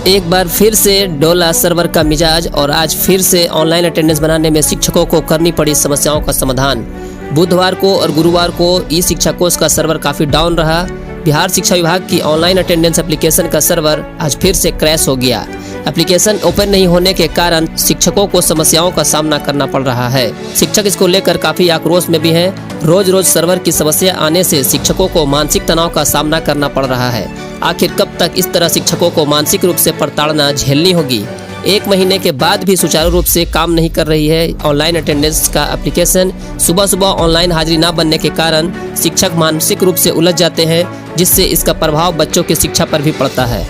एक बार फिर से डोला सर्वर का मिजाज और आज फिर से ऑनलाइन अटेंडेंस बनाने में शिक्षकों को करनी पड़ी समस्याओं का समाधान। बुधवार को और गुरुवार को ई शिक्षा कोष का सर्वर काफ़ी डाउन रहा। बिहार शिक्षा विभाग की ऑनलाइन अटेंडेंस एप्लीकेशन का सर्वर आज फिर से क्रैश हो गया। एप्लीकेशन ओपन नहीं होने के कारण शिक्षकों को समस्याओं का सामना करना पड़ रहा है। शिक्षक इसको लेकर काफ़ी आक्रोश में भी हैं। रोज रोज सर्वर की समस्या आने से शिक्षकों को मानसिक तनाव का सामना करना पड़ रहा है। आखिर कब तक इस तरह शिक्षकों को मानसिक रूप से प्रताड़ना झेलनी होगी। 1 महीने के बाद भी सुचारू रूप से काम नहीं कर रही है ऑनलाइन अटेंडेंस का एप्लीकेशन। सुबह सुबह ऑनलाइन हाजिरी न बनने के कारण शिक्षक मानसिक रूप से उलझ जाते हैं, जिससे इसका प्रभाव बच्चों की शिक्षा पर भी पड़ता है।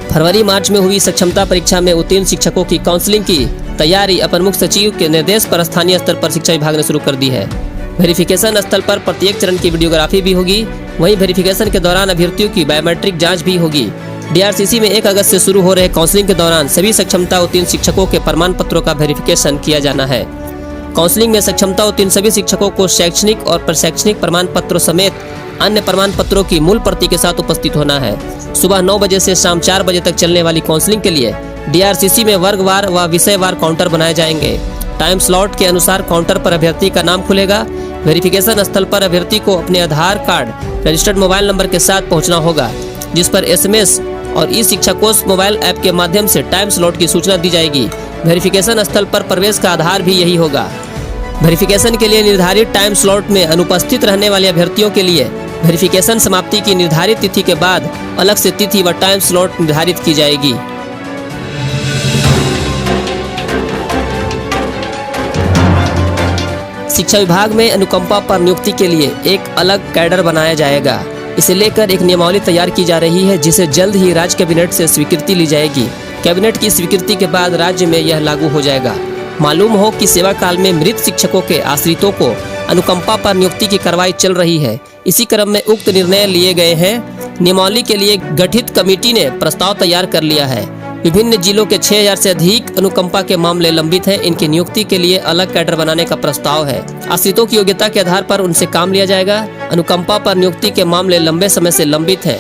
फरवरी मार्च में हुई सक्षमता परीक्षा में उत्तीर्ण शिक्षकों की काउंसलिंग की तैयारी अपर मुख्य सचिव के निर्देश पर स्थानीय स्तर पर शिक्षा विभाग ने शुरू कर दी है। वेरिफिकेशन स्थल पर प्रत्येक चरण की वीडियोग्राफी भी होगी। वहीं वेरिफिकेशन के दौरान अभ्यर्थियों की बायोमेट्रिक जांच भी होगी। डीआरसीसी में 1 अगस्त से शुरू हो रहे काउंसलिंग के दौरान सभी सक्षमता उत्तीर्ण शिक्षकों के प्रमाण पत्रों का वेरिफिकेशन किया जाना है। काउंसलिंग में सक्षमता उत्तीर्ण सभी शिक्षकों को शैक्षणिक और प्रशैक्षणिक प्रमाण पत्रों समेत अन्य प्रमाण पत्रों की मूल प्रति के साथ उपस्थित होना है। सुबह 9 बजे से शाम 4 बजे तक चलने वाली काउंसलिंग के लिए डीआरसीसी में वर्गवार व विषयवार काउंटर बनाए जाएंगे। टाइम स्लॉट के अनुसार काउंटर पर अभ्यर्थी का नाम खुलेगा। वेरिफिकेशन स्थल पर अभ्यर्थी को अपने आधार कार्ड रजिस्टर्ड मोबाइल नंबर के साथ पहुंचना होगा, जिस पर SMS और ई शिक्षा कोष मोबाइल ऐप के माध्यम से टाइम स्लॉट की सूचना दी जाएगी। वेरिफिकेशन स्थल पर प्रवेश का आधार भी यही होगा। वेरिफिकेशन के लिए निर्धारित टाइम स्लॉट में अनुपस्थित रहने वाले अभ्यर्थियों के लिए वेरिफिकेशन समाप्ति की निर्धारित तिथि के बाद अलग से तिथि व टाइम स्लॉट निर्धारित की जाएगी। शिक्षा विभाग में अनुकंपा पर नियुक्ति के लिए एक अलग कैडर बनाया जाएगा। इसे लेकर एक नियमावली तैयार की जा रही है, जिसे जल्द ही राज्य कैबिनेट से स्वीकृति ली जाएगी। कैबिनेट की स्वीकृति के बाद राज्य में यह लागू हो जाएगा। मालूम हो कि सेवा काल में मृत शिक्षकों के आश्रितों को अनुकंपा पर नियुक्ति की कार्रवाई चल रही है। इसी क्रम में उक्त निर्णय लिए गए हैं। नियमावली के लिए गठित कमेटी ने प्रस्ताव तैयार कर लिया है। विभिन्न जिलों के 6000 से अधिक अनुकंपा के मामले लंबित हैं। इनकी नियुक्ति के लिए अलग कैडर बनाने का प्रस्ताव है। आश्रितों की योग्यता के आधार पर उनसे काम लिया जाएगा। अनुकंपा पर नियुक्ति के मामले लंबे समय से लंबित हैं।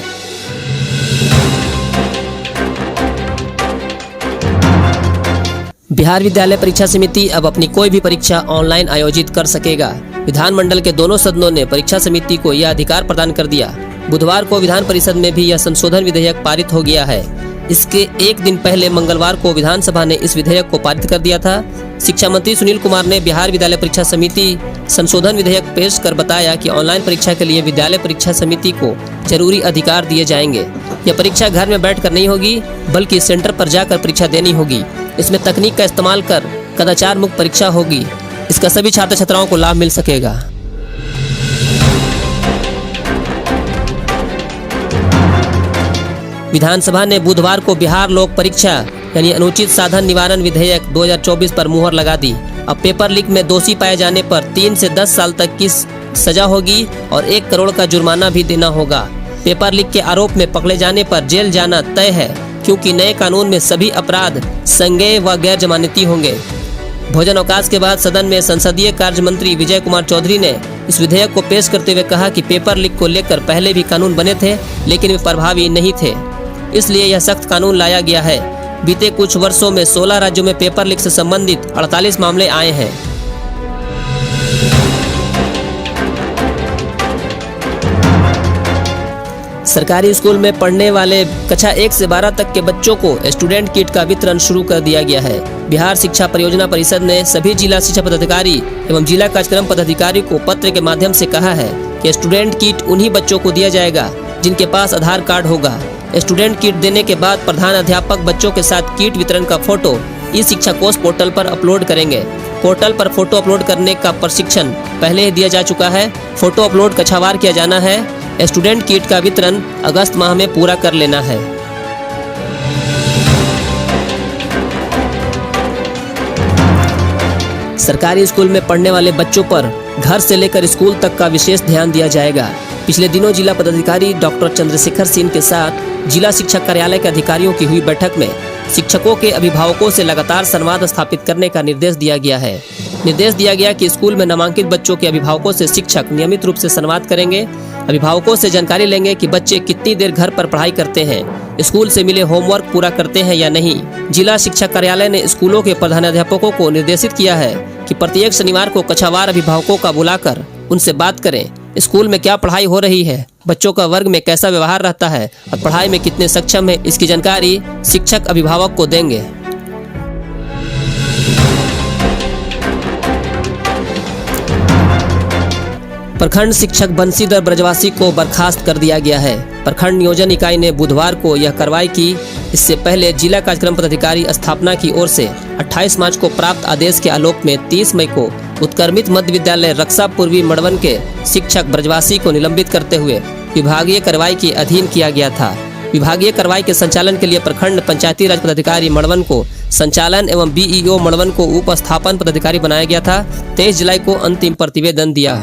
बिहार विद्यालय परीक्षा समिति अब अपनी कोई भी परीक्षा ऑनलाइन आयोजित कर सकेगा। विधानमंडल के दोनों सदनों ने परीक्षा समिति को यह अधिकार प्रदान कर दिया। बुधवार को विधान परिषद में भी यह संशोधन विधेयक पारित हो गया है। इसके 1 दिन पहले मंगलवार को विधानसभा ने इस विधेयक को पारित कर दिया था। शिक्षा मंत्री सुनील कुमार ने बिहार विद्यालय परीक्षा समिति संशोधन विधेयक पेश कर बताया कि ऑनलाइन परीक्षा के लिए विद्यालय परीक्षा समिति को जरूरी अधिकार दिए जाएंगे। यह परीक्षा घर में बैठकर नहीं होगी, बल्कि सेंटर पर जाकर परीक्षा देनी होगी। इसमें तकनीक का इस्तेमाल कर कदाचार मुक्त परीक्षा होगी। इसका सभी छात्र छात्राओं को लाभ मिल सकेगा। विधानसभा ने बुधवार को बिहार लोक परीक्षा यानी अनुचित साधन निवारण विधेयक 2024 पर मुहर लगा दी। अब पेपर लीक में दोषी पाए जाने पर 3 से 10 साल तक की सजा होगी और 1 करोड़ का जुर्माना भी देना होगा। पेपर लीक के आरोप में पकड़े जाने पर जेल जाना तय है, क्योंकि नए कानून में सभी अपराध संज्ञेय व गैर जमानती होंगे। भोजन अवकाश के बाद सदन में संसदीय कार्य मंत्री विजय कुमार चौधरी ने इस विधेयक को पेश करते हुए कहा कि पेपर लीक को लेकर पहले भी कानून बने थे, लेकिन वे प्रभावी नहीं थे, इसलिए यह सख्त कानून लाया गया है। बीते कुछ वर्षों में 16 राज्यों में पेपर लीक से संबंधित 48 मामले आए हैं। सरकारी स्कूल में पढ़ने वाले कक्षा 1 से 12 तक के बच्चों को स्टूडेंट किट का वितरण शुरू कर दिया गया है। बिहार शिक्षा परियोजना परिषद ने सभी जिला शिक्षा पदाधिकारी एवं जिला कार्यक्रम पदाधिकारी को पत्र के माध्यम से कहा है कि स्टूडेंट किट उन्हीं बच्चों को दिया जाएगा जिनके पास आधार कार्ड होगा। स्टूडेंट किट देने के बाद प्रधान अध्यापक बच्चों के साथ किट वितरण का फोटो ई शिक्षा कोष पोर्टल पर अपलोड करेंगे। पोर्टल पर फोटो अपलोड करने का प्रशिक्षण पहले ही दिया जा चुका है। फोटो अपलोड कक्षावार किया जाना है। स्टूडेंट किट का वितरण अगस्त माह में पूरा कर लेना है। सरकारी स्कूल में पढ़ने वाले बच्चों पर घर से लेकर स्कूल तक का विशेष ध्यान दिया जाएगा। पिछले दिनों जिला पदाधिकारी डॉक्टर चंद्रशेखर सिंह के साथ जिला शिक्षा कार्यालय के अधिकारियों की हुई बैठक में शिक्षकों के अभिभावकों से लगातार संवाद स्थापित करने का निर्देश दिया गया है। निर्देश दिया गया कि स्कूल में नामांकित बच्चों के अभिभावकों से शिक्षक नियमित रूप से संवाद करेंगे। अभिभावकों से जानकारी लेंगे कि बच्चे कितनी देर घर पर पढ़ाई करते हैं, स्कूल से मिले होमवर्क पूरा करते हैं या नहीं। जिला शिक्षा कार्यालय ने स्कूलों के प्रधानाध्यापकों को निर्देशित किया है कि प्रत्येक शनिवार को कक्षावार अभिभावकों का बुलाकर उनसे बात करें। स्कूल में क्या पढ़ाई हो रही है, बच्चों का वर्ग में कैसा व्यवहार रहता है और पढ़ाई में कितने सक्षम है, इसकी जानकारी शिक्षक अभिभावक को देंगे। प्रखंड शिक्षक बंशीधर ब्रजवासी को बर्खास्त कर दिया गया है। प्रखंड नियोजन इकाई ने बुधवार को यह कार्रवाई की। इससे पहले जिला कार्यक्रम पदाधिकारी स्थापना की ओर से 28 मार्च को प्राप्त आदेश के आलोक में 30 मई को उत्क्रमित मध्य विद्यालय रक्षा पूर्वी मड़वन के शिक्षक ब्रजवासी को निलंबित करते हुए विभागीय कार्रवाई के अधीन किया गया था। विभागीय कार्रवाई के संचालन के लिए प्रखंड पंचायती राज पदाधिकारी मड़वन को संचालन एवं बीईओ मड़वन को उप स्थापन पदाधिकारी बनाया गया था। 23 जुलाई को अंतिम प्रतिवेदन दिया।